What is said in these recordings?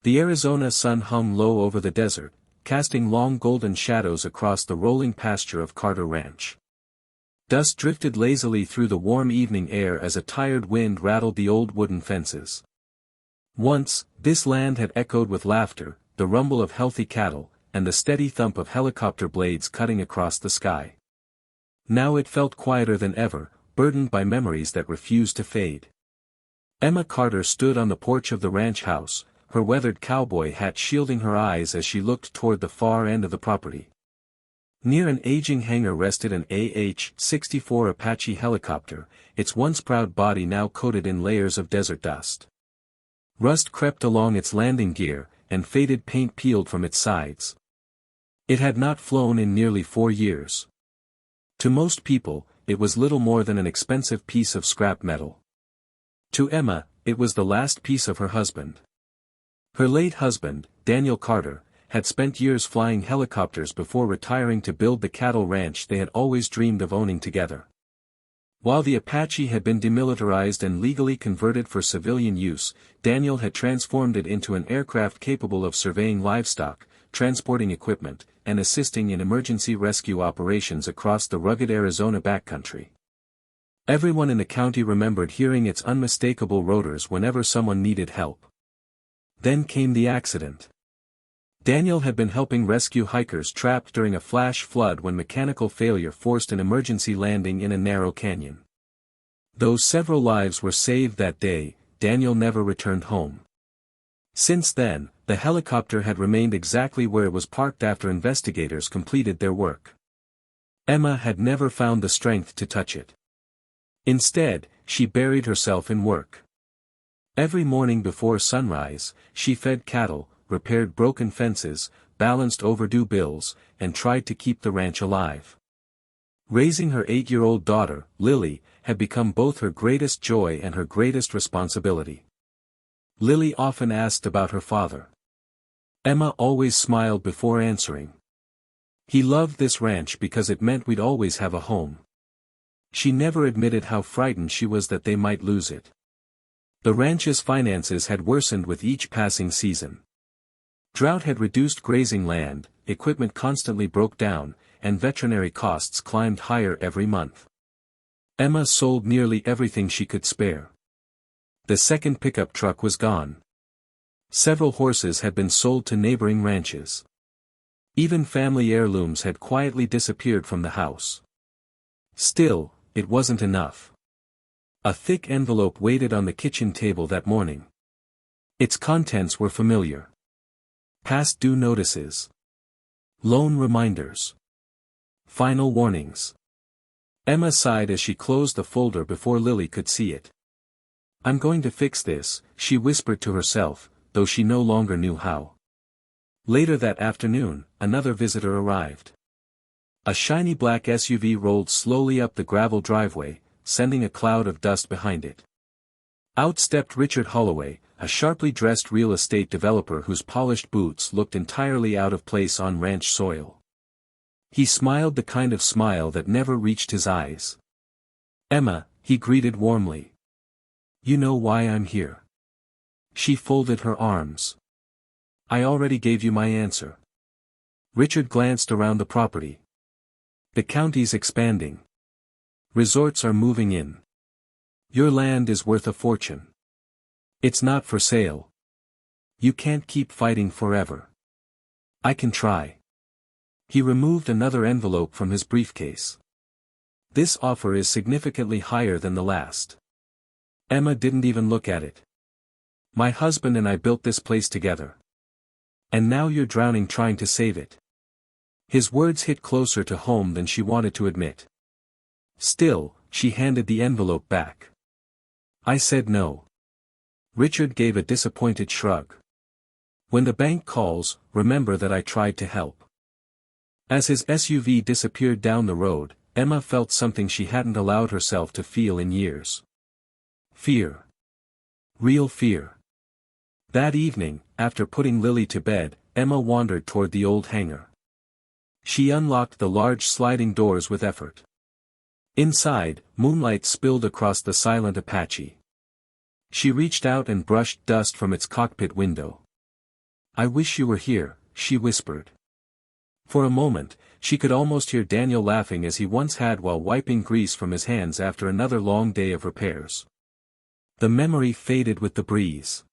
The Arizona sun hung low over the desert, casting long golden shadows across the rolling pasture of Carter Ranch. Dust drifted lazily through the warm evening air as a tired wind rattled the old wooden fences. Once, this land had echoed with laughter, the rumble of healthy cattle, and the steady thump of helicopter blades cutting across the sky. Now it felt quieter than ever, burdened by memories that refused to fade. Emma Carter stood on the porch of the ranch house, her weathered cowboy hat shielding her eyes as she looked toward the far end of the property. Near an aging hangar rested an AH-64 Apache helicopter, its once proud body now coated in layers of desert dust. Rust crept along its landing gear, and faded paint peeled from its sides. It had not flown in nearly 4 years. To most people, it was little more than an expensive piece of scrap metal. To Emma, it was the last piece of her husband. Her late husband, Daniel Carter, had spent years flying helicopters before retiring to build the cattle ranch they had always dreamed of owning together. While the Apache had been demilitarized and legally converted for civilian use, Daniel had transformed it into an aircraft capable of surveying livestock, transporting equipment, and assisting in emergency rescue operations across the rugged Arizona backcountry. Everyone in the county remembered hearing its unmistakable rotors whenever someone needed help. Then came the accident. Daniel had been helping rescue hikers trapped during a flash flood when mechanical failure forced an emergency landing in a narrow canyon. Though several lives were saved that day, Daniel never returned home. Since then, the helicopter had remained exactly where it was parked after investigators completed their work. Emma had never found the strength to touch it. Instead, she buried herself in work. Every morning before sunrise, she fed cattle, repaired broken fences, balanced overdue bills, and tried to keep the ranch alive. Raising her 8-year-old daughter, Lily, had become both her greatest joy and her greatest responsibility. Lily often asked about her father. Emma always smiled before answering. He loved this ranch because it meant we'd always have a home. She never admitted how frightened she was that they might lose it. The ranch's finances had worsened with each passing season. Drought had reduced grazing land, equipment constantly broke down, and veterinary costs climbed higher every month. Emma sold nearly everything she could spare. The second pickup truck was gone. Several horses had been sold to neighboring ranches. Even family heirlooms had quietly disappeared from the house. Still, it wasn't enough. A thick envelope waited on the kitchen table that morning. Its contents were familiar. Past due notices. Loan reminders. Final warnings. Emma sighed as she closed the folder before Lily could see it. "I'm going to fix this," she whispered to herself, though she no longer knew how. Later that afternoon, another visitor arrived. A shiny black SUV rolled slowly up the gravel driveway, sending a cloud of dust behind it. Out stepped Richard Holloway, a sharply dressed real estate developer whose polished boots looked entirely out of place on ranch soil. He smiled the kind of smile that never reached his eyes. "Emma," he greeted warmly. "You know why I'm here." She folded her arms. "I already gave you my answer." Richard glanced around the property. "The county's expanding. Resorts are moving in. Your land is worth a fortune. It's not for sale. You can't keep fighting forever." "I can try." He removed another envelope from his briefcase. "This offer is significantly higher than the last." Emma didn't even look at it. "My husband and I built this place together. And now you're drowning trying to save it." His words hit closer to home than she wanted to admit. Still, she handed the envelope back. "I said no." Richard gave a disappointed shrug. "When the bank calls, remember that I tried to help." As his SUV disappeared down the road, Emma felt something she hadn't allowed herself to feel in years. Fear. Real fear. That evening, after putting Lily to bed, Emma wandered toward the old hangar. She unlocked the large sliding doors with effort. Inside, moonlight spilled across the silent Apache. She reached out and brushed dust from its cockpit window. "I wish you were here," she whispered. For a moment, she could almost hear Daniel laughing as he once had while wiping grease from his hands after another long day of repairs. The memory faded with the breeze.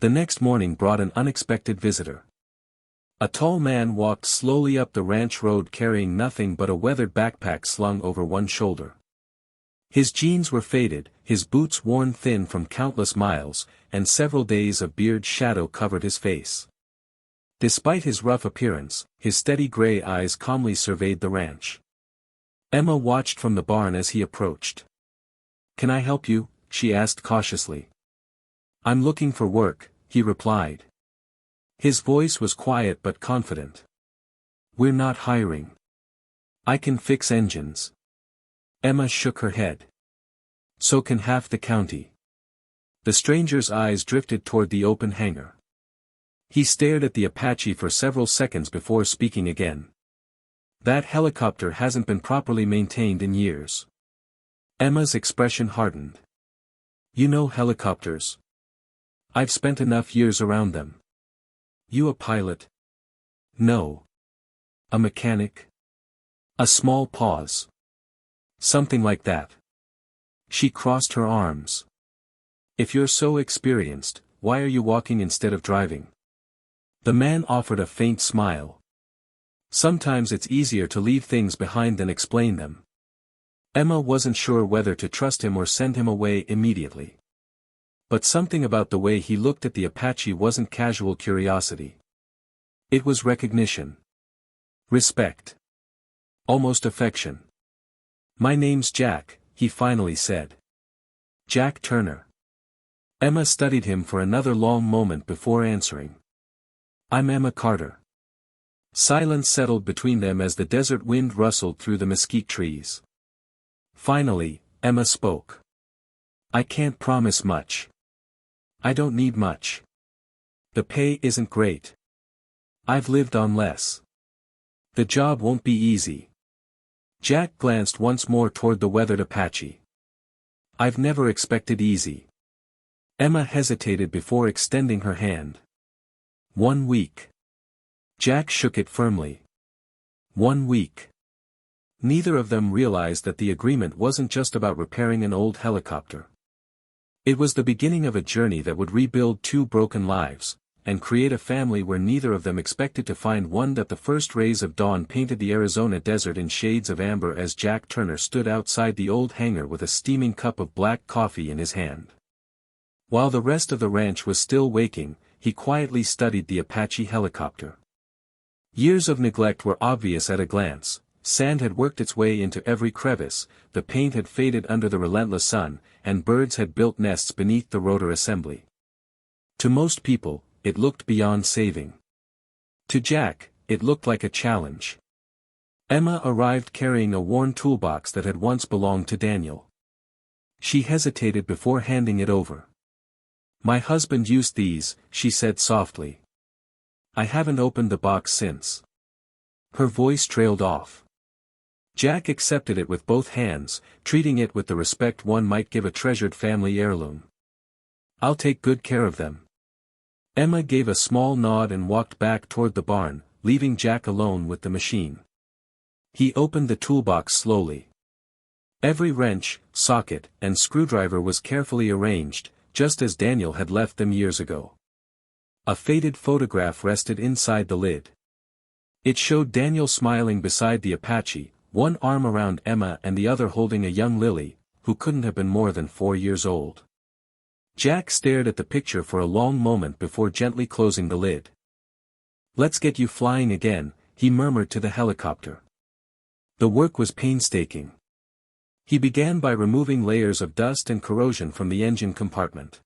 The next morning brought an unexpected visitor. A tall man walked slowly up the ranch road carrying nothing but a weathered backpack slung over one shoulder. His jeans were faded, his boots worn thin from countless miles, and several days of beard shadow covered his face. Despite his rough appearance, his steady gray eyes calmly surveyed the ranch. Emma watched from the barn as he approached. "Can I help you?" she asked cautiously. "I'm looking for work," he replied. His voice was quiet but confident. "We're not hiring. I can fix engines." Emma shook her head. "So can half the county." The stranger's eyes drifted toward the open hangar. He stared at the Apache for several seconds before speaking again. "That helicopter hasn't been properly maintained in years." Emma's expression hardened. "You know helicopters. I've spent enough years around them." "You a pilot?" "No." "A mechanic?" A small pause. "Something like that." She crossed her arms. "If you're so experienced, why are you walking instead of driving?" The man offered a faint smile. "Sometimes it's easier to leave things behind than explain them." Emma wasn't sure whether to trust him or send him away immediately. But something about the way he looked at the Apache wasn't casual curiosity. It was recognition. Respect. Almost affection. "My name's Jack," he finally said. "Jack Turner." Emma studied him for another long moment before answering. "I'm Emma Carter." Silence settled between them as the desert wind rustled through the mesquite trees. Finally, Emma spoke. "I can't promise much. I don't need much. The pay isn't great. I've lived on less. The job won't be easy." Jack glanced once more toward the weathered Apache. "I've never expected easy." Emma hesitated before extending her hand. 1 week. Jack shook it firmly. 1 week. Neither of them realized that the agreement wasn't just about repairing an old helicopter. It was the beginning of a journey that would rebuild 2 broken lives, and create a family where neither of them expected to find one. That the first rays of dawn painted the Arizona desert in shades of amber as Jack Turner stood outside the old hangar with a steaming cup of black coffee in his hand. While the rest of the ranch was still waking, he quietly studied the Apache helicopter. Years of neglect were obvious at a glance. Sand had worked its way into every crevice, the paint had faded under the relentless sun, and birds had built nests beneath the rotor assembly. To most people, it looked beyond saving. To Jack, it looked like a challenge. Emma arrived carrying a worn toolbox that had once belonged to Daniel. She hesitated before handing it over. "My husband used these," she said softly. "I haven't opened the box since." Her voice trailed off. Jack accepted it with both hands, treating it with the respect one might give a treasured family heirloom. "I'll take good care of them." Emma gave a small nod and walked back toward the barn, leaving Jack alone with the machine. He opened the toolbox slowly. Every wrench, socket, and screwdriver was carefully arranged, just as Daniel had left them years ago. A faded photograph rested inside the lid. It showed Daniel smiling beside the Apache, one arm around Emma and the other holding a young Lily, who couldn't have been more than 4 years old. Jack stared at the picture for a long moment before gently closing the lid. "Let's get you flying again," he murmured to the helicopter. The work was painstaking. He began by removing layers of dust and corrosion from the engine compartment.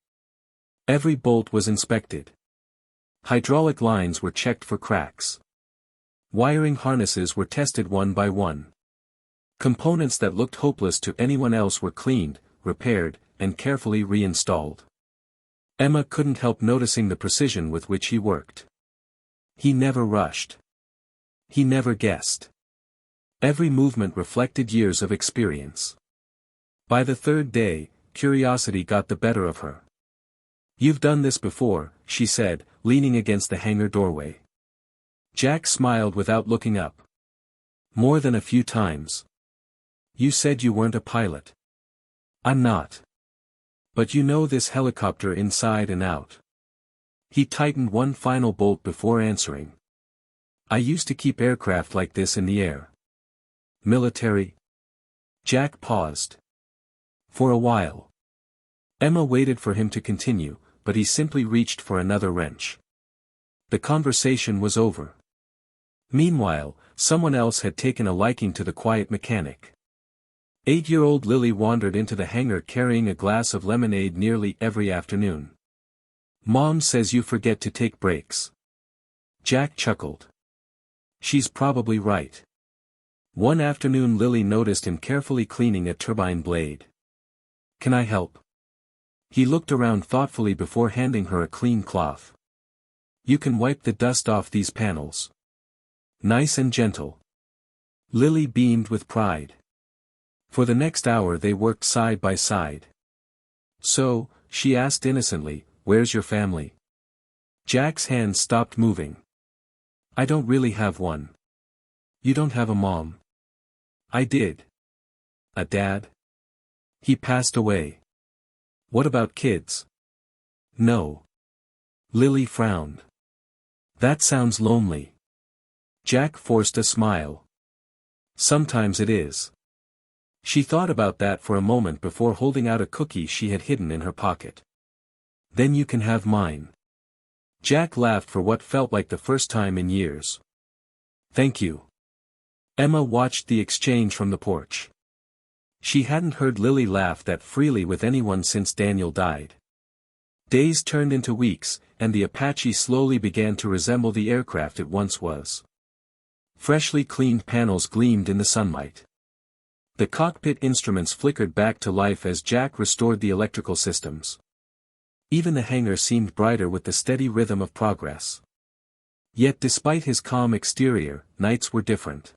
Every bolt was inspected. Hydraulic lines were checked for cracks. Wiring harnesses were tested one by one. Components that looked hopeless to anyone else were cleaned, repaired, and carefully reinstalled. Emma couldn't help noticing the precision with which he worked. He never rushed. He never guessed. Every movement reflected years of experience. By the 3rd day, curiosity got the better of her. You've done this before, she said, leaning against the hangar doorway. Jack smiled without looking up. More than a few times. You said you weren't a pilot. I'm not. But you know this helicopter inside and out. He tightened one final bolt before answering. I used to keep aircraft like this in the air. Military? Jack paused. For a while. Emma waited for him to continue, but he simply reached for another wrench. The conversation was over. Meanwhile, someone else had taken a liking to the quiet mechanic. 8-year-old Lily wandered into the hangar carrying a glass of lemonade nearly every afternoon. Mom says you forget to take breaks. Jack chuckled. She's probably right. One afternoon Lily noticed him carefully cleaning a turbine blade. Can I help? He looked around thoughtfully before handing her a clean cloth. You can wipe the dust off these panels. Nice and gentle. Lily beamed with pride. For the next hour they worked side by side. So, she asked innocently, where's your family? Jack's hands stopped moving. I don't really have one. You don't have a mom? I did. A dad? He passed away. What about kids? No. Lily frowned. That sounds lonely. Jack forced a smile. Sometimes it is. She thought about that for a moment before holding out a cookie she had hidden in her pocket. Then you can have mine. Jack laughed for what felt like the first time in years. Thank you. Emma watched the exchange from the porch. She hadn't heard Lily laugh that freely with anyone since Daniel died. Days turned into weeks, and the Apache slowly began to resemble the aircraft it once was. Freshly cleaned panels gleamed in the sunlight. The cockpit instruments flickered back to life as Jack restored the electrical systems. Even the hangar seemed brighter with the steady rhythm of progress. Yet despite his calm exterior, nights were different.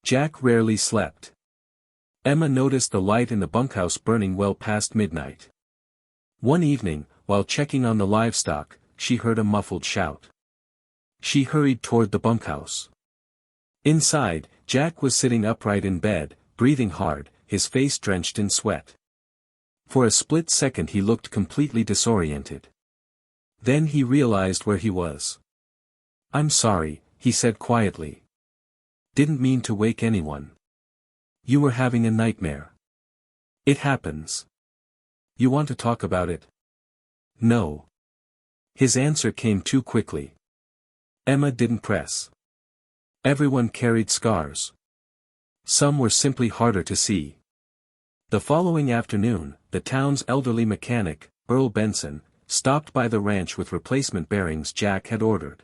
Jack rarely slept. Emma noticed the light in the bunkhouse burning well past midnight. One evening, while checking on the livestock, she heard a muffled shout. She hurried toward the bunkhouse. Inside, Jack was sitting upright in bed, breathing hard, his face drenched in sweat. For a split second he looked completely disoriented. Then he realized where he was. I'm sorry, he said quietly. Didn't mean to wake anyone. You were having a nightmare. It happens. You want to talk about it? No. His answer came too quickly. Emma didn't press. Everyone carried scars. Some were simply harder to see. The following afternoon, the town's elderly mechanic, Earl Benson, stopped by the ranch with replacement bearings Jack had ordered.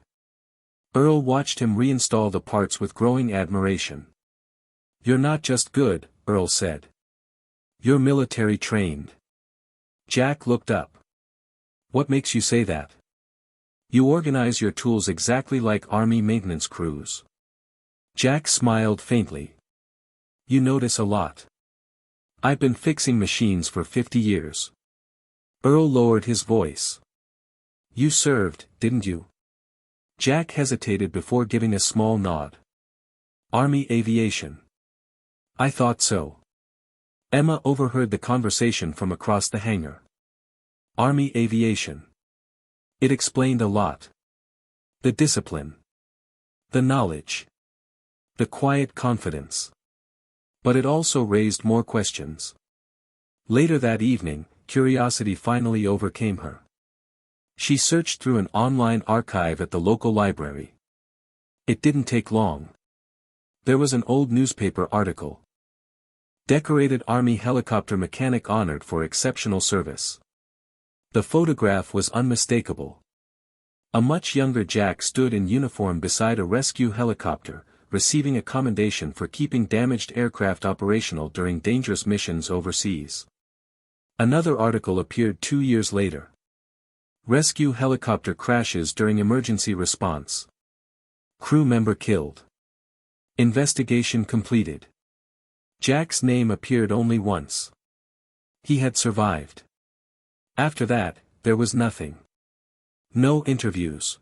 Earl watched him reinstall the parts with growing admiration. You're not just good, Earl said. You're military trained. Jack looked up. What makes you say that? You organize your tools exactly like Army maintenance crews. Jack smiled faintly. You notice a lot. I've been fixing machines for 50 years. Earl lowered his voice. You served, didn't you? Jack hesitated before giving a small nod. Army aviation. I thought so. Emma overheard the conversation from across the hangar. Army aviation. It explained a lot. The discipline. The knowledge. The quiet confidence. But it also raised more questions. Later that evening, curiosity finally overcame her. She searched through an online archive at the local library. It didn't take long. There was an old newspaper article. Decorated Army helicopter mechanic honored for exceptional service. The photograph was unmistakable. A much younger Jack stood in uniform beside a rescue helicopter, receiving a commendation for keeping damaged aircraft operational during dangerous missions overseas. Another article appeared 2 years later. Rescue helicopter crashes during emergency response. Crew member killed. Investigation completed. Jack's name appeared only once. He had survived. After that, there was nothing. No interviews.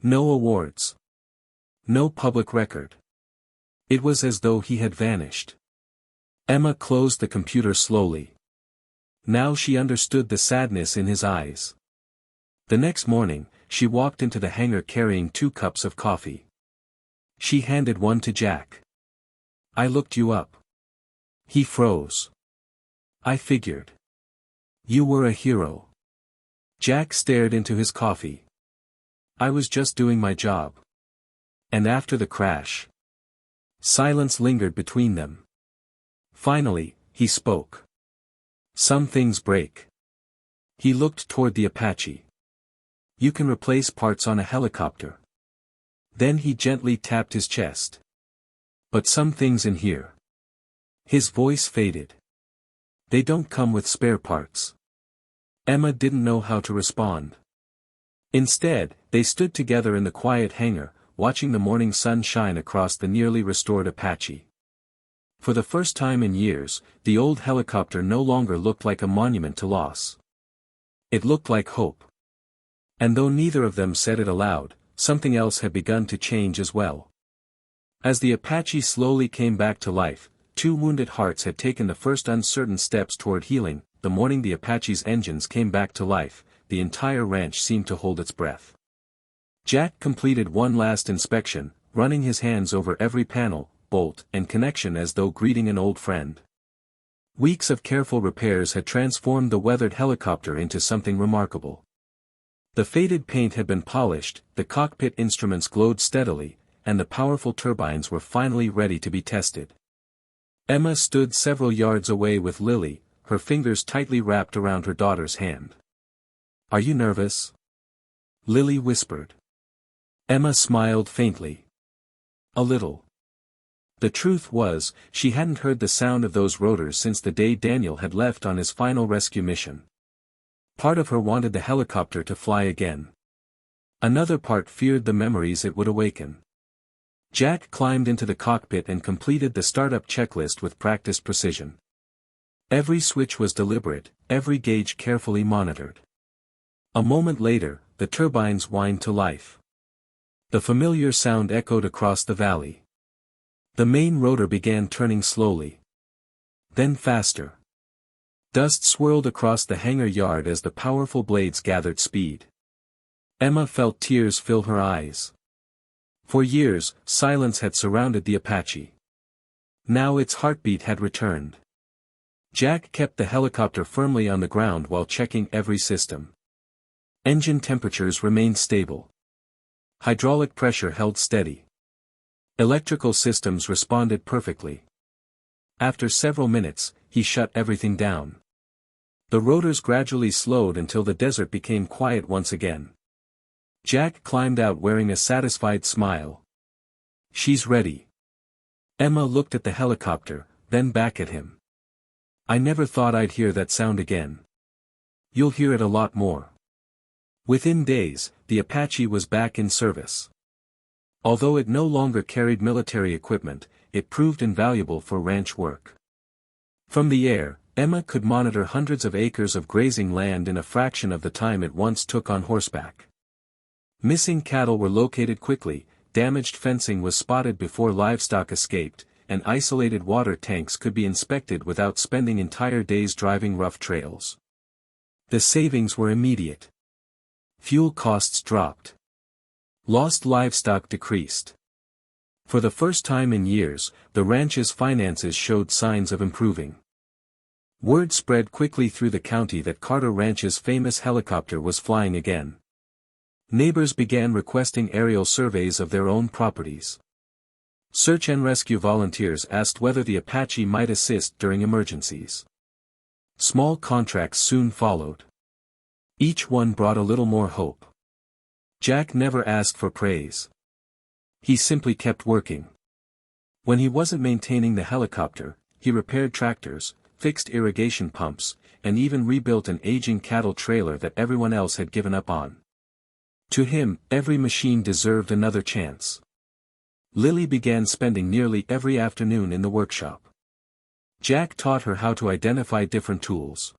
No awards. No public record. It was as though he had vanished. Emma closed the computer slowly. Now she understood the sadness in his eyes. The next morning, she walked into the hangar carrying 2 cups of coffee. She handed one to Jack. "I looked you up." He froze. "I figured. You were a hero." Jack stared into his coffee. "I was just doing my job." "And after the crash?" Silence lingered between them. Finally, he spoke. "Some things break." He looked toward the Apache. "You can replace parts on a helicopter." Then he gently tapped his chest. "But some things in here." His voice faded. "They don't come with spare parts." Emma didn't know how to respond. Instead, they stood together in the quiet hangar, watching the morning sun shine across the nearly restored Apache. For the first time in years, the old helicopter no longer looked like a monument to loss. It looked like hope. And though neither of them said it aloud, something else had begun to change as well. As the Apache slowly came back to life, 2 wounded hearts had taken the first uncertain steps toward healing. The morning the Apache's engines came back to life, the entire ranch seemed to hold its breath. Jack completed one last inspection, running his hands over every panel, bolt, and connection as though greeting an old friend. Weeks of careful repairs had transformed the weathered helicopter into something remarkable. The faded paint had been polished, the cockpit instruments glowed steadily, and the powerful turbines were finally ready to be tested. Emma stood several yards away with Lily, her fingers tightly wrapped around her daughter's hand. "Are you nervous?" Lily whispered. Emma smiled faintly. "A little." The truth was, she hadn't heard the sound of those rotors since the day Daniel had left on his final rescue mission. Part of her wanted the helicopter to fly again. Another part feared the memories it would awaken. Jack climbed into the cockpit and completed the startup checklist with practiced precision. Every switch was deliberate, every gauge carefully monitored. A moment later, the turbines whined to life. The familiar sound echoed across the valley. The main rotor began turning slowly. Then faster. Dust swirled across the hangar yard as the powerful blades gathered speed. Emma felt tears fill her eyes. For years, silence had surrounded the Apache. Now its heartbeat had returned. Jack kept the helicopter firmly on the ground while checking every system. Engine temperatures remained stable. Hydraulic pressure held steady. Electrical systems responded perfectly. After several minutes, he shut everything down. The rotors gradually slowed until the desert became quiet once again. Jack climbed out wearing a satisfied smile. "She's ready." Emma looked at the helicopter, then back at him. "I never thought I'd hear that sound again." "You'll hear it a lot more." Within days, the Apache was back in service. Although it no longer carried military equipment, it proved invaluable for ranch work. From the air, Emma could monitor hundreds of acres of grazing land in a fraction of the time it once took on horseback. Missing cattle were located quickly, damaged fencing was spotted before livestock escaped, and isolated water tanks could be inspected without spending entire days driving rough trails. The savings were immediate. Fuel costs dropped. Lost livestock decreased. For the first time in years, the ranch's finances showed signs of improving. Word spread quickly through the county that Carter Ranch's famous helicopter was flying again. Neighbors began requesting aerial surveys of their own properties. Search and rescue volunteers asked whether the Apache might assist during emergencies. Small contracts soon followed. Each one brought a little more hope. Jack never asked for praise. He simply kept working. When he wasn't maintaining the helicopter, he repaired tractors, fixed irrigation pumps, and even rebuilt an aging cattle trailer that everyone else had given up on. To him, every machine deserved another chance. Lily began spending nearly every afternoon in the workshop. Jack taught her how to identify different tools.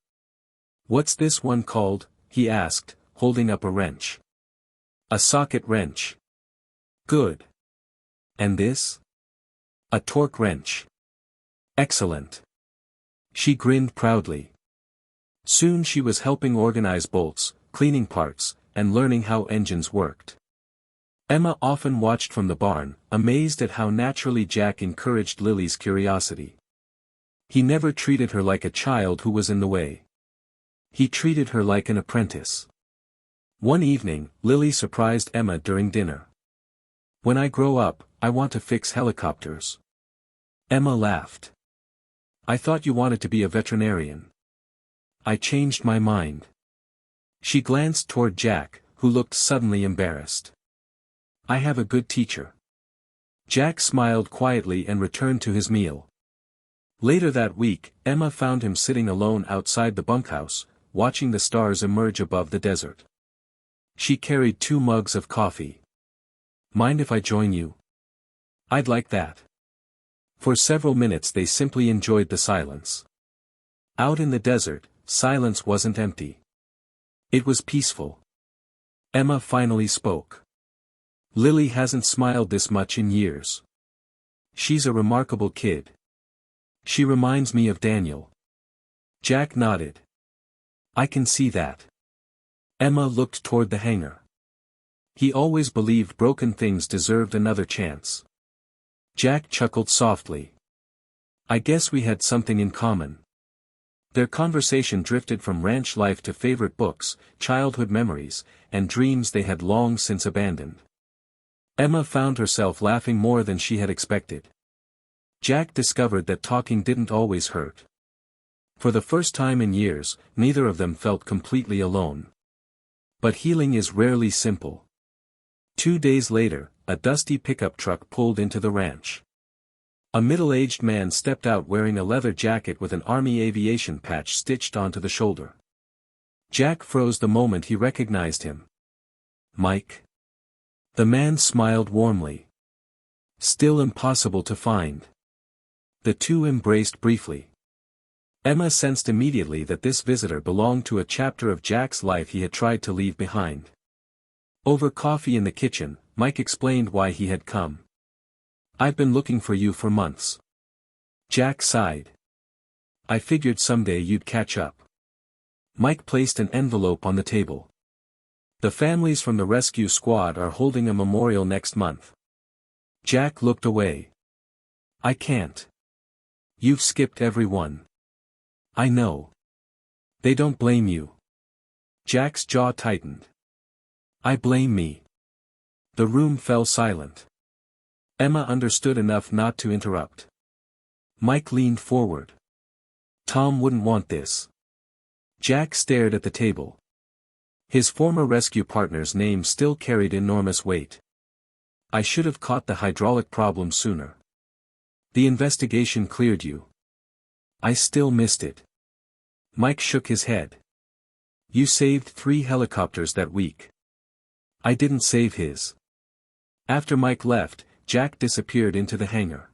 "What's this one called?" he asked, holding up a wrench. A socket wrench. Good. And this? A torque wrench. Excellent. She grinned proudly. Soon she was helping organize bolts, cleaning parts, and learning how engines worked. Emma often watched from the barn, amazed at how naturally Jack encouraged Lily's curiosity. He never treated her like a child who was in the way. He treated her like an apprentice. One evening, Lily surprised Emma during dinner. "When I grow up, I want to fix helicopters." Emma laughed. "I thought you wanted to be a veterinarian." "I changed my mind." She glanced toward Jack, who looked suddenly embarrassed. "I have a good teacher." Jack smiled quietly and returned to his meal. Later that week, Emma found him sitting alone outside the bunkhouse, watching the stars emerge above the desert. She carried 2 mugs of coffee. "Mind if I join you?" "I'd like that." For several minutes they simply enjoyed the silence. Out in the desert, silence wasn't empty. It was peaceful. Emma finally spoke. "Lily hasn't smiled this much in years. She's a remarkable kid. She reminds me of Daniel." Jack nodded. "I can see that." Emma looked toward the hangar. "He always believed broken things deserved another chance." Jack chuckled softly. "I guess we had something in common." Their conversation drifted from ranch life to favorite books, childhood memories, and dreams they had long since abandoned. Emma found herself laughing more than she had expected. Jack discovered that talking didn't always hurt. For the first time in years, neither of them felt completely alone. But healing is rarely simple. 2 days later, a dusty pickup truck pulled into the ranch. A middle-aged man stepped out wearing a leather jacket with an Army aviation patch stitched onto the shoulder. Jack froze the moment he recognized him. "Mike?" The man smiled warmly. "Still impossible to find." The two embraced briefly. Emma sensed immediately that this visitor belonged to a chapter of Jack's life he had tried to leave behind. Over coffee in the kitchen, Mike explained why he had come. "I've been looking for you for months." Jack sighed. "I figured someday you'd catch up." Mike placed an envelope on the table. "The families from the rescue squad are holding a memorial next month." Jack looked away. "I can't. You've skipped every one." "I know. They don't blame you." Jack's jaw tightened. "I blame me." The room fell silent. Emma understood enough not to interrupt. Mike leaned forward. "Tom wouldn't want this." Jack stared at the table. His former rescue partner's name still carried enormous weight. "I should have caught the hydraulic problem sooner. The investigation cleared you." "I still missed it." Mike shook his head. "You saved 3 helicopters that week." "I didn't save his." After Mike left, Jack disappeared into the hangar.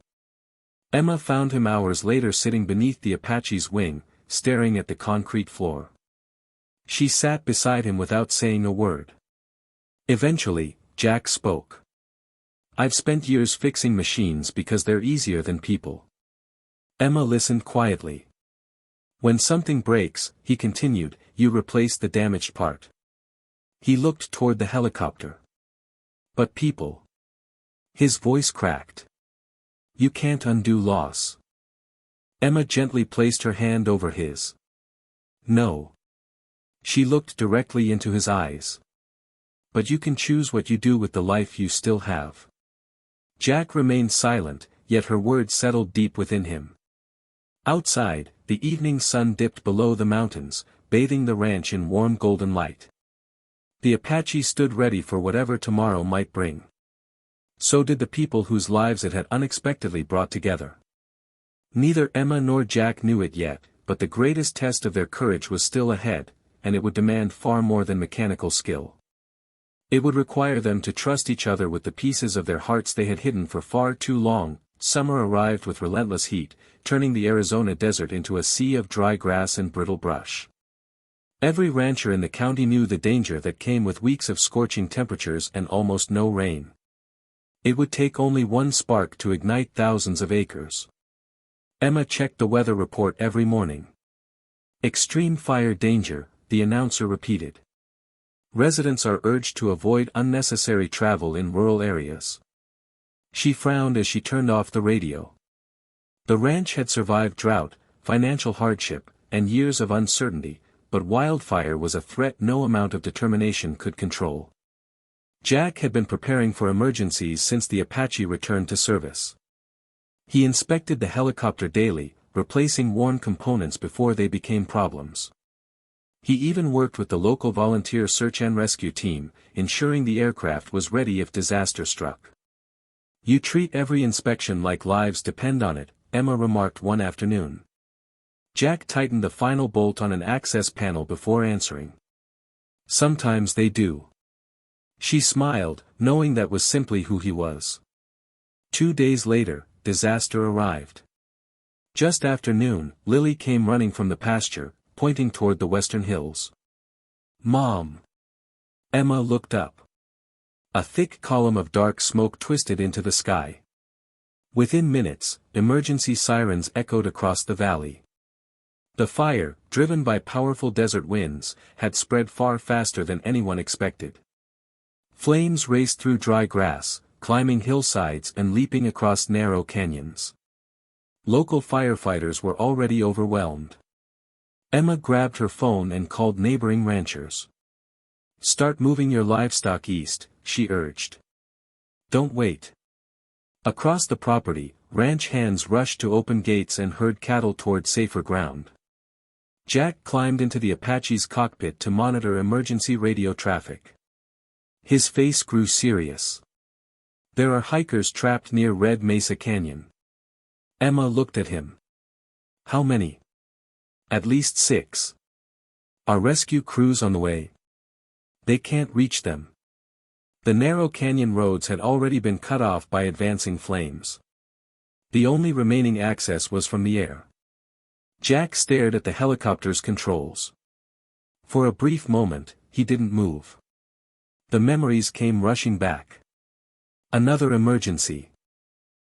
Emma found him hours later sitting beneath the Apache's wing, staring at the concrete floor. She sat beside him without saying a word. Eventually, Jack spoke. "I've spent years fixing machines because they're easier than people." Emma listened quietly. "When something breaks," he continued, "you replace the damaged part." He looked toward the helicopter. "But people." His voice cracked. "You can't undo loss." Emma gently placed her hand over his. "No." She looked directly into his eyes. "But you can choose what you do with the life you still have." Jack remained silent, yet her words settled deep within him. Outside, the evening sun dipped below the mountains, bathing the ranch in warm golden light. The Apache stood ready for whatever tomorrow might bring. So did the people whose lives it had unexpectedly brought together. Neither Emma nor Jack knew it yet, but the greatest test of their courage was still ahead, and it would demand far more than mechanical skill. It would require them to trust each other with the pieces of their hearts they had hidden for far too long. Summer arrived with relentless heat, turning the Arizona desert into a sea of dry grass and brittle brush. Every rancher in the county knew the danger that came with weeks of scorching temperatures and almost no rain. It would take only one spark to ignite thousands of acres. Emma checked the weather report every morning. Extreme fire danger, the announcer repeated. Residents are urged to avoid unnecessary travel in rural areas. She frowned as she turned off the radio. The ranch had survived drought, financial hardship, and years of uncertainty, but wildfire was a threat no amount of determination could control. Jack had been preparing for emergencies since the Apache returned to service. He inspected the helicopter daily, replacing worn components before they became problems. He even worked with the local volunteer search and rescue team, ensuring the aircraft was ready if disaster struck. You treat every inspection like lives depend on it, Emma remarked one afternoon. Jack tightened the final bolt on an access panel before answering. Sometimes they do. She smiled, knowing that was simply who he was. 2 days later, disaster arrived. Just after noon, Lily came running from the pasture, pointing toward the western hills. Mom! Emma looked up. A thick column of dark smoke twisted into the sky. Within minutes, emergency sirens echoed across the valley. The fire, driven by powerful desert winds, had spread far faster than anyone expected. Flames raced through dry grass, climbing hillsides and leaping across narrow canyons. Local firefighters were already overwhelmed. Emma grabbed her phone and called neighboring ranchers. Start moving your livestock east, she urged. Don't wait. Across the property, ranch hands rushed to open gates and herd cattle toward safer ground. Jack climbed into the Apache's cockpit to monitor emergency radio traffic. His face grew serious. There are hikers trapped near Red Mesa Canyon. Emma looked at him. How many? At least 6. Are rescue crews on the way? They can't reach them. The narrow canyon roads had already been cut off by advancing flames. The only remaining access was from the air. Jack stared at the helicopter's controls. For a brief moment, he didn't move. The memories came rushing back. Another emergency.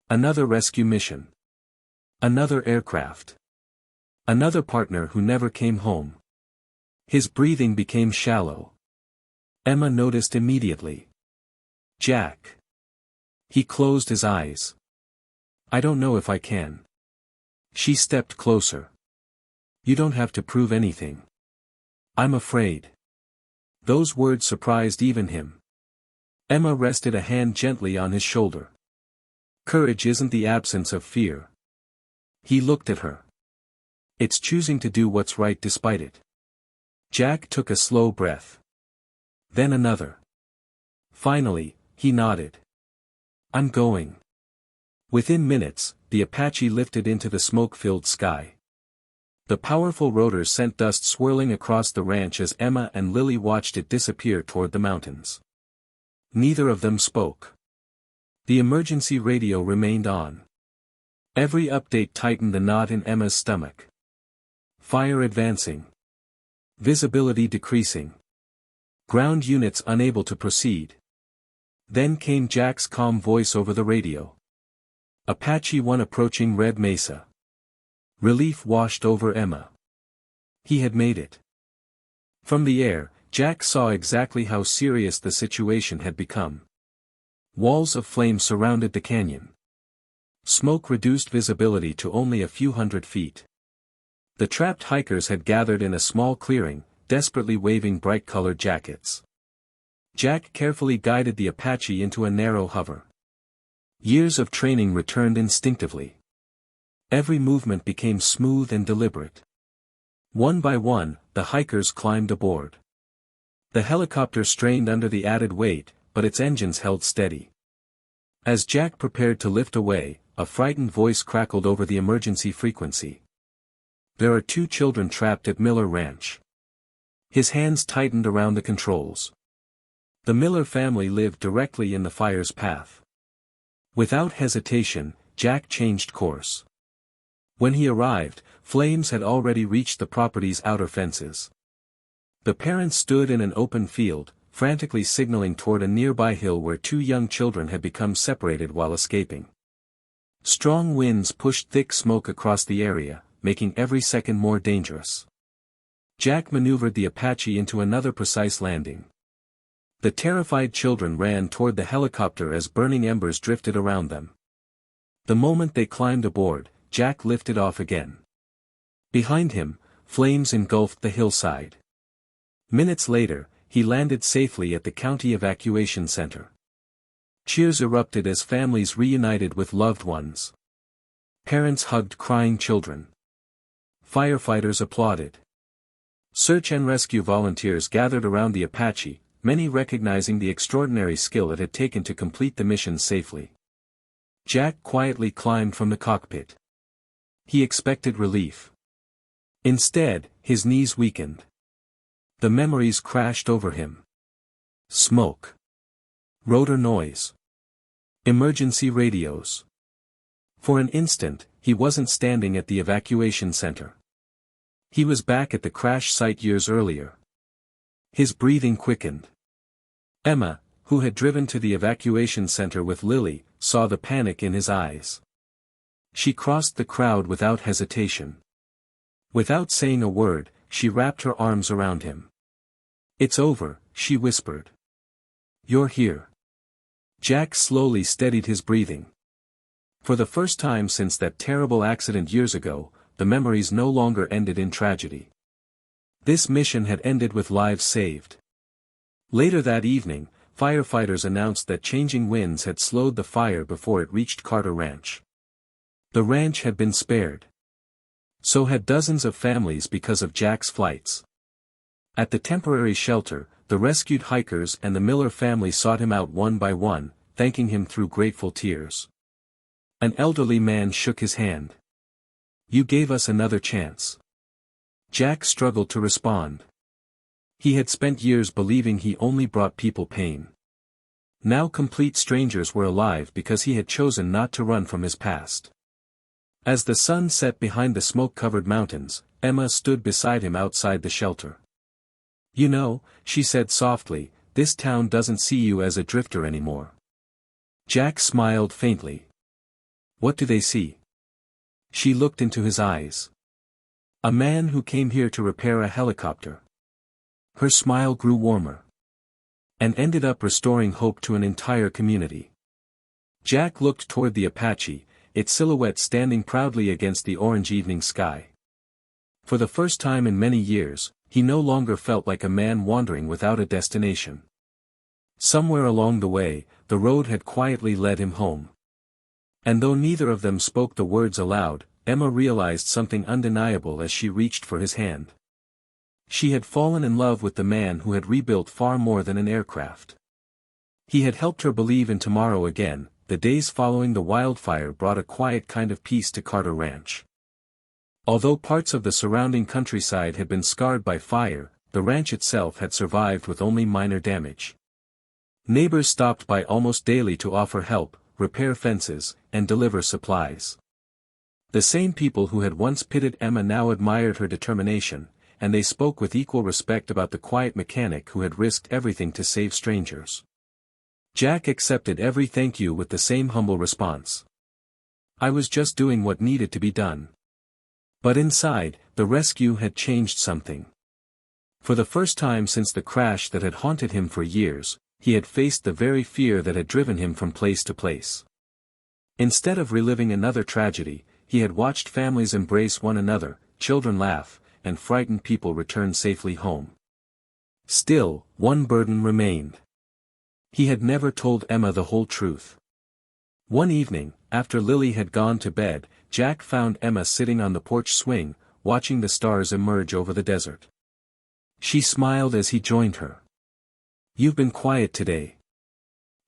Another rescue mission. Another aircraft. Another partner who never came home. His breathing became shallow. Emma noticed immediately. Jack. He closed his eyes. I don't know if I can. She stepped closer. You don't have to prove anything. I'm afraid. Those words surprised even him. Emma rested a hand gently on his shoulder. Courage isn't the absence of fear. He looked at her. It's choosing to do what's right despite it. Jack took a slow breath. Then another. Finally, he nodded. I'm going. Within minutes, the Apache lifted into the smoke-filled sky. The powerful rotors sent dust swirling across the ranch as Emma and Lily watched it disappear toward the mountains. Neither of them spoke. The emergency radio remained on. Every update tightened the knot in Emma's stomach. Fire advancing. Visibility decreasing. Ground units unable to proceed. Then came Jack's calm voice over the radio. Apache 1 approaching Red Mesa. Relief washed over Emma. He had made it. From the air, Jack saw exactly how serious the situation had become. Walls of flame surrounded the canyon. Smoke reduced visibility to only a few hundred feet. The trapped hikers had gathered in a small clearing, desperately waving bright-colored jackets. Jack carefully guided the Apache into a narrow hover. Years of training returned instinctively. Every movement became smooth and deliberate. One by one, the hikers climbed aboard. The helicopter strained under the added weight, but its engines held steady. As Jack prepared to lift away, a frightened voice crackled over the emergency frequency. There are 2 children trapped at Miller Ranch. His hands tightened around the controls. The Miller family lived directly in the fire's path. Without hesitation, Jack changed course. When he arrived, flames had already reached the property's outer fences. The parents stood in an open field, frantically signaling toward a nearby hill where two young children had become separated while escaping. Strong winds pushed thick smoke across the area, making every second more dangerous. Jack maneuvered the Apache into another precise landing. The terrified children ran toward the helicopter as burning embers drifted around them. The moment they climbed aboard, Jack lifted off again. Behind him, flames engulfed the hillside. Minutes later, he landed safely at the county evacuation center. Cheers erupted as families reunited with loved ones. Parents hugged crying children. Firefighters applauded. Search and rescue volunteers gathered around the Apache, many recognizing the extraordinary skill it had taken to complete the mission safely. Jack quietly climbed from the cockpit. He expected relief. Instead, his knees weakened. The memories crashed over him. Smoke. Rotor noise. Emergency radios. For an instant, he wasn't standing at the evacuation center. He was back at the crash site years earlier. His breathing quickened. Emma, who had driven to the evacuation center with Lily, saw the panic in his eyes. She crossed the crowd without hesitation. Without saying a word, she wrapped her arms around him. "It's over," she whispered. "You're here." Jack slowly steadied his breathing. For the first time since that terrible accident years ago, the memories no longer ended in tragedy. This mission had ended with lives saved. Later that evening, firefighters announced that changing winds had slowed the fire before it reached Carter Ranch. The ranch had been spared. So had dozens of families because of Jack's flights. At the temporary shelter, the rescued hikers and the Miller family sought him out one by one, thanking him through grateful tears. An elderly man shook his hand. "You gave us another chance." Jack struggled to respond. He had spent years believing he only brought people pain. Now complete strangers were alive because he had chosen not to run from his past. As the sun set behind the smoke-covered mountains, Emma stood beside him outside the shelter. "You know," she said softly, "this town doesn't see you as a drifter anymore." Jack smiled faintly. "What do they see?" She looked into his eyes. "A man who came here to repair a helicopter." Her smile grew warmer. "And ended up restoring hope to an entire community." Jack looked toward the Apache, its silhouette standing proudly against the orange evening sky. For the first time in many years, he no longer felt like a man wandering without a destination. Somewhere along the way, the road had quietly led him home. And though neither of them spoke the words aloud, Emma realized something undeniable as she reached for his hand. She had fallen in love with the man who had rebuilt far more than an aircraft. He had helped her believe in tomorrow again. The days following the wildfire brought a quiet kind of peace to Carter Ranch. Although parts of the surrounding countryside had been scarred by fire, the ranch itself had survived with only minor damage. Neighbors stopped by almost daily to offer help, repair fences, and deliver supplies. The same people who had once pitied Emma now admired her determination, and they spoke with equal respect about the quiet mechanic who had risked everything to save strangers. Jack accepted every thank you with the same humble response. "I was just doing what needed to be done." But inside, the rescue had changed something. For the first time since the crash that had haunted him for years, he had faced the very fear that had driven him from place to place. Instead of reliving another tragedy, he had watched families embrace one another, children laugh, and frightened people return safely home. Still, one burden remained. He had never told Emma the whole truth. One evening, after Lily had gone to bed, Jack found Emma sitting on the porch swing, watching the stars emerge over the desert. She smiled as he joined her. "You've been quiet today."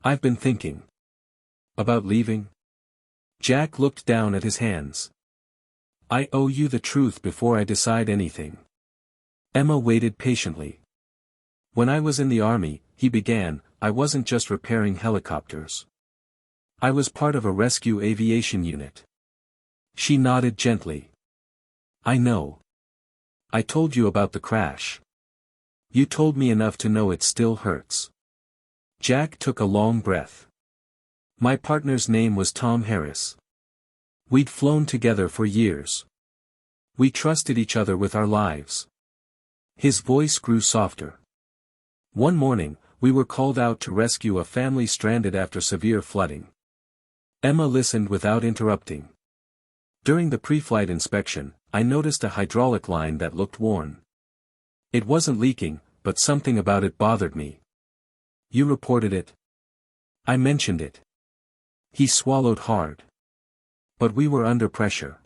"I've been thinking." "About leaving?" Jack looked down at his hands. "I owe you the truth before I decide anything." Emma waited patiently. "When I was in the army," he began, "I wasn't just repairing helicopters. I was part of a rescue aviation unit." She nodded gently. "I know. I told you about the crash." You told me enough to know it still hurts. Jack took a long breath. My partner's name was Tom Harris. We'd flown together for years. We trusted each other with our lives. His voice grew softer. One morning, we were called out to rescue a family stranded after severe flooding. Emma listened without interrupting. During the pre-flight inspection, I noticed a hydraulic line that looked worn. It wasn't leaking, but something about it bothered me. You reported it? I mentioned it. He swallowed hard. But we were under pressure.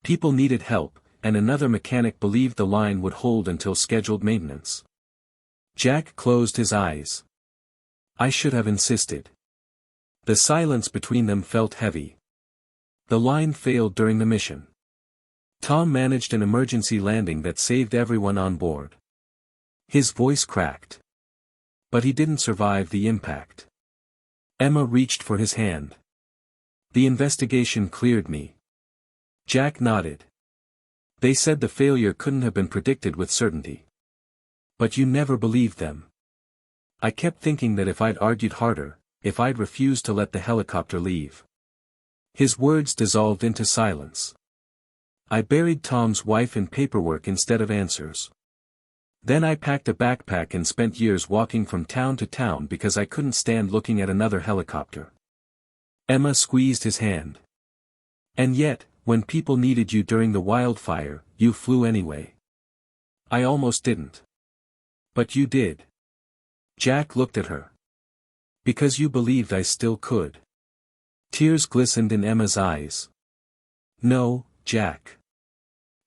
People needed help, and another mechanic believed the line would hold until scheduled maintenance. Jack closed his eyes. I should have insisted. The silence between them felt heavy. The line failed during the mission. Tom managed an emergency landing that saved everyone on board. His voice cracked. But he didn't survive the impact. Emma reached for his hand. The investigation cleared me. Jack nodded. They said the failure couldn't have been predicted with certainty. But you never believed them. I kept thinking that if I'd argued harder, if I'd refused to let the helicopter leave. His words dissolved into silence. I buried Tom's wife in paperwork instead of answers. Then I packed a backpack and spent years walking from town to town because I couldn't stand looking at another helicopter. Emma squeezed his hand. And yet, when people needed you during the wildfire, you flew anyway. I almost didn't. But you did. Jack looked at her. Because you believed I still could. Tears glistened in Emma's eyes. No, Jack.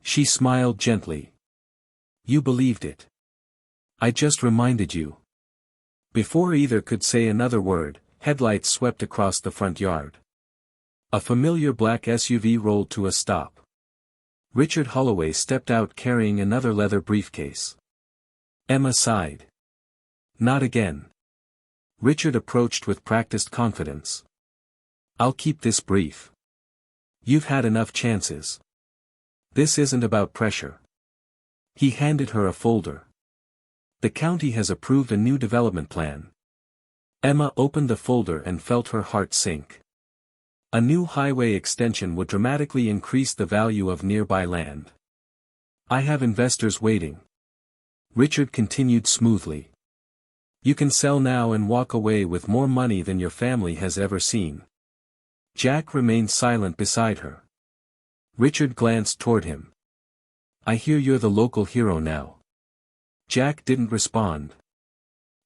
She smiled gently. You believed it. I just reminded you. Before either could say another word, headlights swept across the front yard. A familiar black SUV rolled to a stop. Richard Holloway stepped out carrying another leather briefcase. Emma sighed. Not again. Richard approached with practiced confidence. I'll keep this brief. You've had enough chances. This isn't about pressure. He handed her a folder. The county has approved a new development plan. Emma opened the folder and felt her heart sink. A new highway extension would dramatically increase the value of nearby land. I have investors waiting. Richard continued smoothly. You can sell now and walk away with more money than your family has ever seen. Jack remained silent beside her. Richard glanced toward him. I hear you're the local hero now. Jack didn't respond.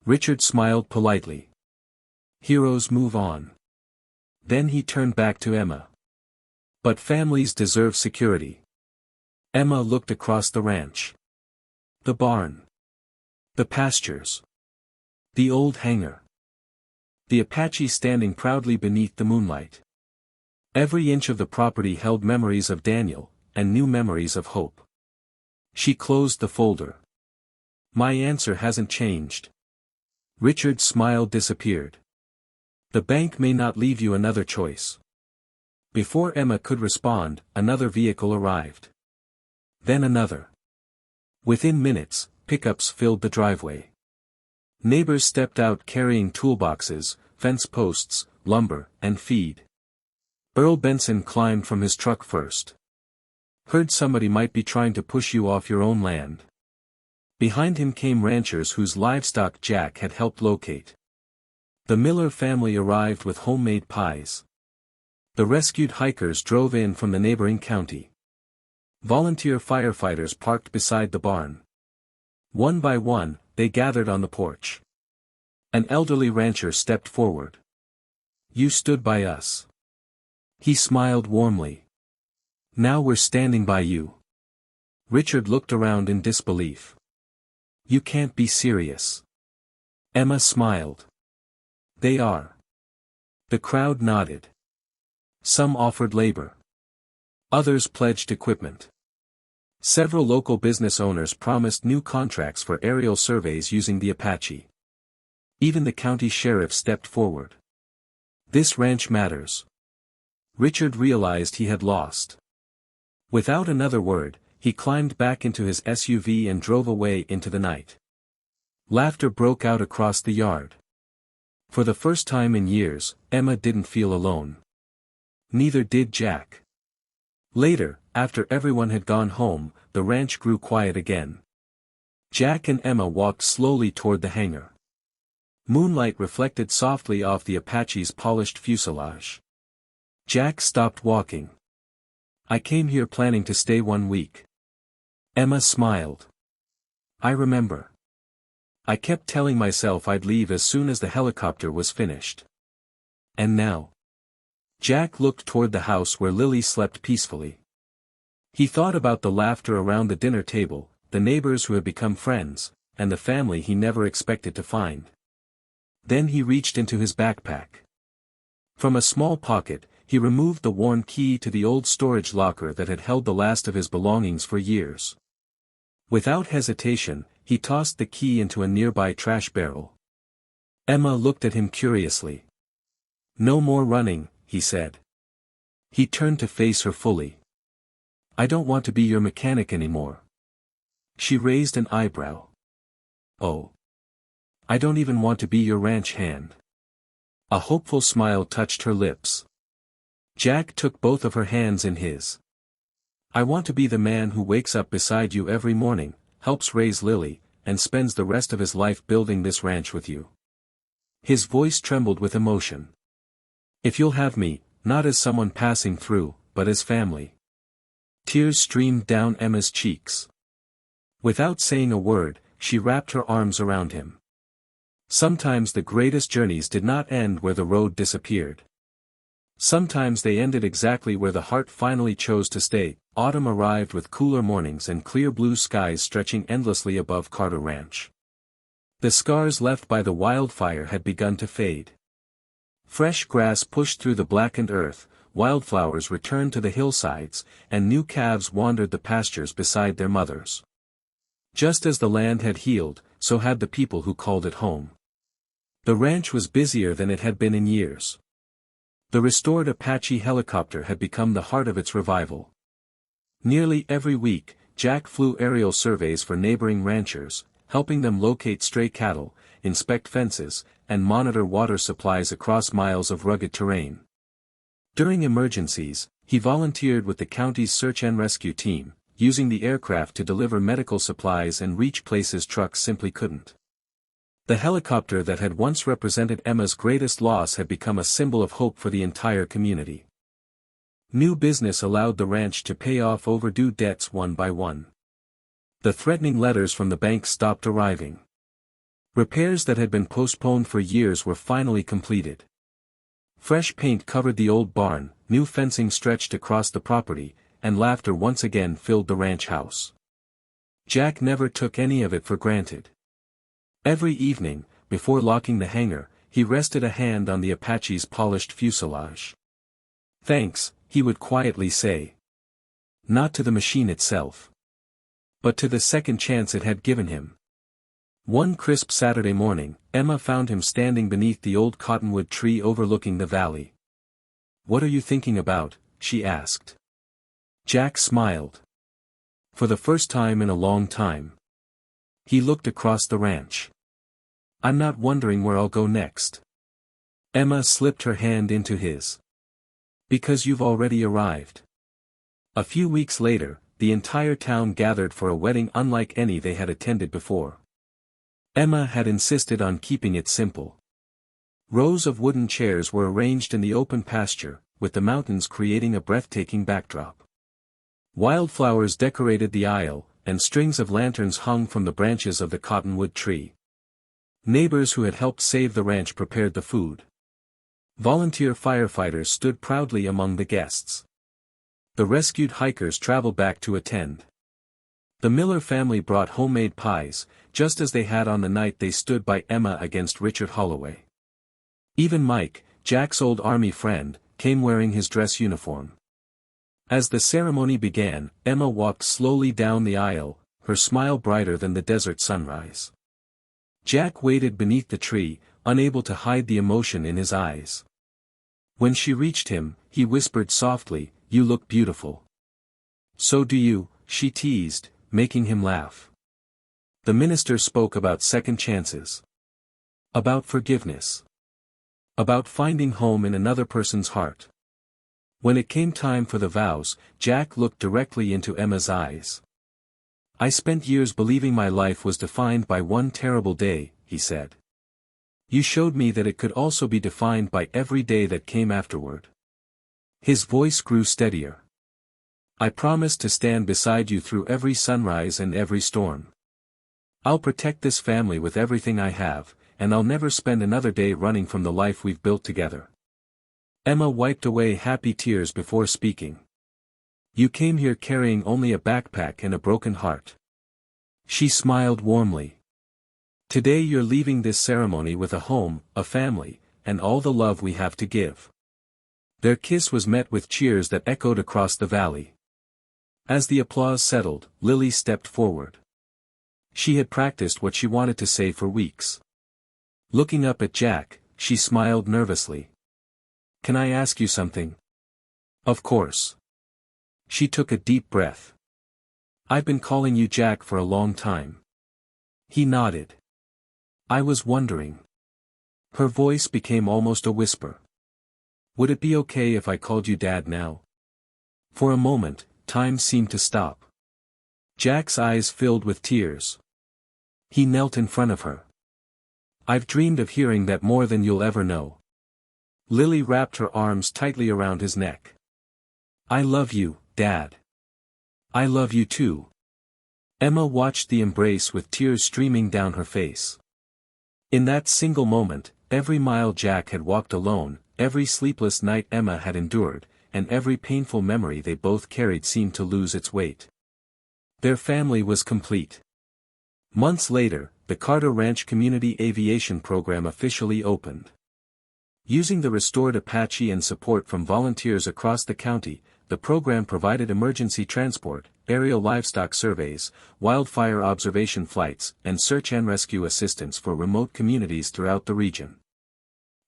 Richard smiled politely. Heroes move on. Then he turned back to Emma. But families deserve security. Emma looked across the ranch. The barn. The pastures. The old hangar. The Apache standing proudly beneath the moonlight. Every inch of the property held memories of Daniel, and new memories of hope. She closed the folder. My answer hasn't changed. Richard's smile disappeared. The bank may not leave you another choice. Before Emma could respond, another vehicle arrived. Then another. Within minutes, pickups filled the driveway. Neighbors stepped out carrying toolboxes, fence posts, lumber, and feed. Earl Benson climbed from his truck first. Heard somebody might be trying to push you off your own land. Behind him came ranchers whose livestock Jack had helped locate. The Miller family arrived with homemade pies. The rescued hikers drove in from the neighboring county. Volunteer firefighters parked beside the barn. One by one, they gathered on the porch. An elderly rancher stepped forward. You stood by us. He smiled warmly. Now we're standing by you. Richard looked around in disbelief. You can't be serious. Emma smiled. They are. The crowd nodded. Some offered labor. Others pledged equipment. Several local business owners promised new contracts for aerial surveys using the Apache. Even the county sheriff stepped forward. This ranch matters. Richard realized he had lost. Without another word, he climbed back into his SUV and drove away into the night. Laughter broke out across the yard. For the first time in years, Emma didn't feel alone. Neither did Jack. Later, after everyone had gone home, the ranch grew quiet again. Jack and Emma walked slowly toward the hangar. Moonlight reflected softly off the Apache's polished fuselage. Jack stopped walking. "I came here planning to stay 1 week." Emma smiled. "I remember. I kept telling myself I'd leave as soon as the helicopter was finished. And now?" Jack looked toward the house where Lily slept peacefully. He thought about the laughter around the dinner table, the neighbors who had become friends, and the family he never expected to find. Then he reached into his backpack. From a small pocket, he removed the worn key to the old storage locker that had held the last of his belongings for years. Without hesitation, he tossed the key into a nearby trash barrel. Emma looked at him curiously. "No more running," he said. He turned to face her fully. "I don't want to be your mechanic anymore." She raised an eyebrow. "Oh. I don't even want to be your ranch hand." A hopeful smile touched her lips. Jack took both of her hands in his. "I want to be the man who wakes up beside you every morning, helps raise Lily, and spends the rest of his life building this ranch with you." His voice trembled with emotion. "If you'll have me, not as someone passing through, but as family." Tears streamed down Emma's cheeks. Without saying a word, she wrapped her arms around him. Sometimes the greatest journeys did not end where the road disappeared. Sometimes they ended exactly where the heart finally chose to stay. Autumn arrived with cooler mornings and clear blue skies stretching endlessly above Carter Ranch. The scars left by the wildfire had begun to fade. Fresh grass pushed through the blackened earth, wildflowers returned to the hillsides, and new calves wandered the pastures beside their mothers. Just as the land had healed, so had the people who called it home. The ranch was busier than it had been in years. The restored Apache helicopter had become the heart of its revival. Nearly every week, Jack flew aerial surveys for neighboring ranchers, helping them locate stray cattle, inspect fences, and monitor water supplies across miles of rugged terrain. During emergencies, he volunteered with the county's search and rescue team, using the aircraft to deliver medical supplies and reach places trucks simply couldn't. The helicopter that had once represented Emma's greatest loss had become a symbol of hope for the entire community. New business allowed the ranch to pay off overdue debts one by one. The threatening letters from the banks stopped arriving. Repairs that had been postponed for years were finally completed. Fresh paint covered the old barn, new fencing stretched across the property, and laughter once again filled the ranch house. Jack never took any of it for granted. Every evening, before locking the hangar, he rested a hand on the Apache's polished fuselage. "Thanks," he would quietly say. Not to the machine itself, but to the second chance it had given him. One crisp Saturday morning, Emma found him standing beneath the old cottonwood tree overlooking the valley. "What are you thinking about?" she asked. Jack smiled. For the first time in a long time. He looked across the ranch. "I'm not wondering where I'll go next." Emma slipped her hand into his. "Because you've already arrived." A few weeks later, the entire town gathered for a wedding unlike any they had attended before. Emma had insisted on keeping it simple. Rows of wooden chairs were arranged in the open pasture, with the mountains creating a breathtaking backdrop. Wildflowers decorated the aisle, and strings of lanterns hung from the branches of the cottonwood tree. Neighbors who had helped save the ranch prepared the food. Volunteer firefighters stood proudly among the guests. The rescued hikers traveled back to attend. The Miller family brought homemade pies, just as they had on the night they stood by Emma against Richard Holloway. Even Mike, Jack's old army friend, came wearing his dress uniform. As the ceremony began, Emma walked slowly down the aisle, her smile brighter than the desert sunrise. Jack waited beneath the tree, unable to hide the emotion in his eyes. When she reached him, he whispered softly, "You look beautiful." "So do you," she teased, making him laugh. The minister spoke about second chances. About forgiveness. About finding home in another person's heart. When it came time for the vows, Jack looked directly into Emma's eyes. "I spent years believing my life was defined by one terrible day," he said. "You showed me that it could also be defined by every day that came afterward." His voice grew steadier. "I promise to stand beside you through every sunrise and every storm. I'll protect this family with everything I have, and I'll never spend another day running from the life we've built together." Emma wiped away happy tears before speaking. "You came here carrying only a backpack and a broken heart." She smiled warmly. "Today you're leaving this ceremony with a home, a family, and all the love we have to give." Their kiss was met with cheers that echoed across the valley. As the applause settled, Lily stepped forward. She had practiced what she wanted to say for weeks. Looking up at Jack, she smiled nervously. "Can I ask you something?" "Of course." She took a deep breath. "I've been calling you Jack for a long time." He nodded. "I was wondering." Her voice became almost a whisper. "Would it be okay if I called you Dad now?" For a moment, time seemed to stop. Jack's eyes filled with tears. He knelt in front of her. "I've dreamed of hearing that more than you'll ever know." Lily wrapped her arms tightly around his neck. "I love you, Dad." "I love you too." Emma watched the embrace with tears streaming down her face. In that single moment, every mile Jack had walked alone, every sleepless night Emma had endured, and every painful memory they both carried seemed to lose its weight. Their family was complete. Months later, the Carter Ranch Community Aviation Program officially opened. Using the restored Apache and support from volunteers across the county, the program provided emergency transport, aerial livestock surveys, wildfire observation flights, and search and rescue assistance for remote communities throughout the region.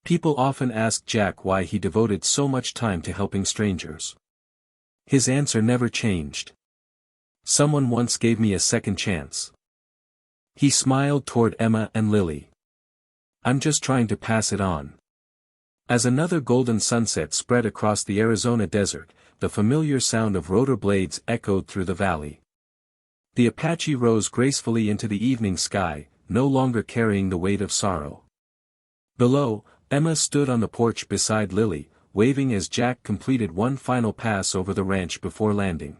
People often asked Jack why he devoted so much time to helping strangers. His answer never changed. "Someone once gave me a second chance." He smiled toward Emma and Lily. "I'm just trying to pass it on." As another golden sunset spread across the Arizona desert, the familiar sound of rotor blades echoed through the valley. The Apache rose gracefully into the evening sky, no longer carrying the weight of sorrow. Below, Emma stood on the porch beside Lily, waving as Jack completed one final pass over the ranch before landing.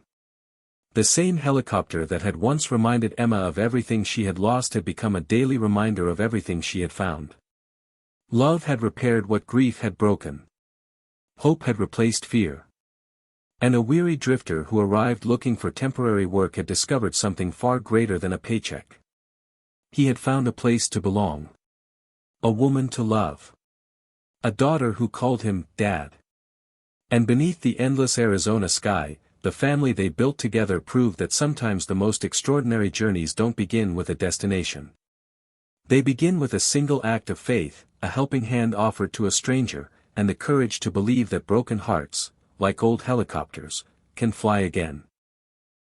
The same helicopter that had once reminded Emma of everything she had lost had become a daily reminder of everything she had found. Love had repaired what grief had broken. Hope had replaced fear. And a weary drifter who arrived looking for temporary work had discovered something far greater than a paycheck. He had found a place to belong. A woman to love. A daughter who called him Dad. And beneath the endless Arizona sky, the family they built together proved that sometimes the most extraordinary journeys don't begin with a destination. They begin with a single act of faith, a helping hand offered to a stranger, and the courage to believe that broken hearts, like old helicopters, can fly again.